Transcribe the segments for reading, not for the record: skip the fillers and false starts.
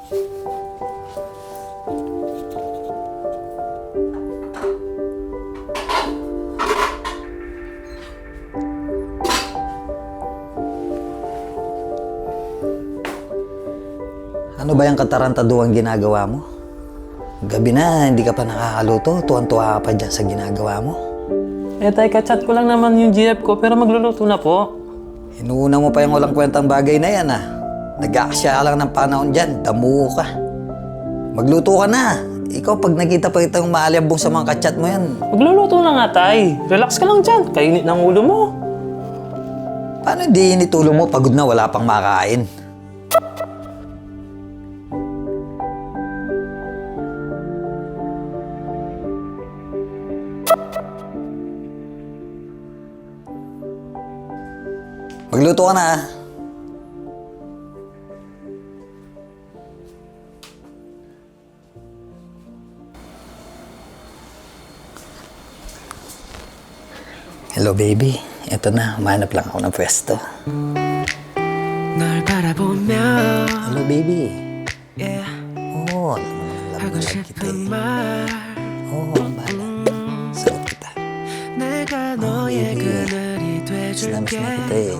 Ano ba yung katarantaduang ginagawa mo? Gabi na, hindi ka pa nakakaluto. Tuwan-tuwa ka pa dyan sa ginagawa mo. Eh, tay, kachat ko lang naman yung GF ko, pero magluluto na po. Inuuna mo pa yung walang kwentang bagay na yan, ah. Nag-aaksya ka lang ng panahon dyan. Damu ka. Magluto ka na. Ikaw, pag nakita pa itong maaliyabong sa mga kachat mo yan, Magluluto na nga, tay. Relax ka lang dyan. Kainit ng ulo mo. paano hindi initulo mo? Pagod na, wala pang makain. Magluto ka na, ah. Hello, baby. Ito na, humanap lang ako ng pwesto. Hello, baby. Oo, alam mo kita eh. Oo, bahala. Sagot kita. Oh, baby. Miss na kita eh.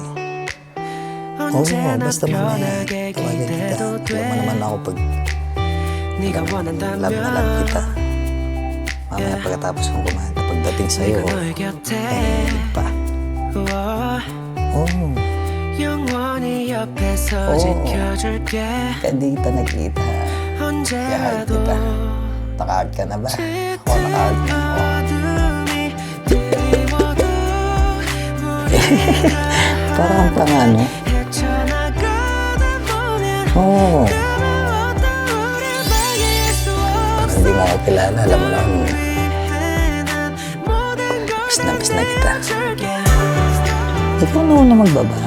Oo, basta mamaya. Tawagan kita. Alam mo naman ako pag love na love kita. Mamaya pagkatapos kong kumain, pagdating sa'yo, pa. Oo. Hindi kita nakita. Yahal kita. Nakahag ka na ba? Ako nakahag na ako. Parang pang ano? Oo. Parang hindi mo ako kilala. Alam mo lang. Miss na kita. Ikaw na una magbaba.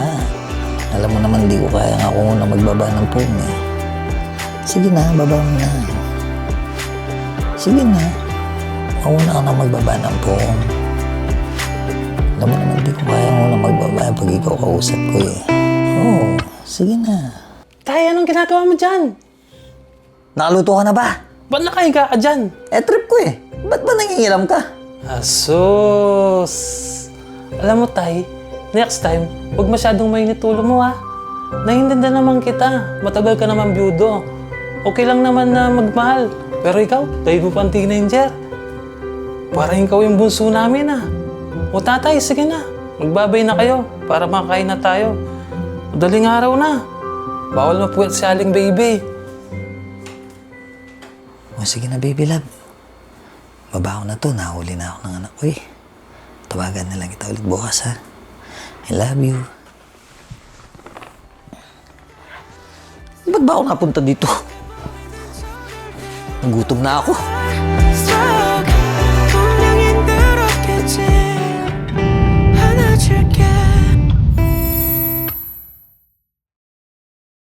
Alam mo naman di ko kaya nga kung una magbaba ng phone eh. Sige na, baba mo na. Sige na. Mauna ka na magbaba ng phone. Alam mo naman di ko kaya kung una magbaba pag ikaw kausap ko eh. Oo, sige na. Tay, anong ginagawa mo dyan? Nakaluto ka na ba? Ba't nakahiga ka dyan? Eh, trip ko eh. Ba't ba nangingilam ka? Asus! Alam mo, tay, next time, huwag masyadong mainit ulo mo, ha? Naiintindihan naman kita. Matagal ka naman byudo. Okay lang naman na magmahal. Pero ikaw, tayo mo pang teenager. Parang ikaw yung bunso namin, ha? O tatay, sige na. Magbabay na kayo para makakain na tayo. Madaling araw na. Bawal mapuwet si Aling Baby. O sige na, baby love. Babaho na to. Nahuli na ako ng anak ko eh. Tawagan na lang kita ulit bukas, ha? I love you. Ba't ba ako napunta dito? Nagutom na ako.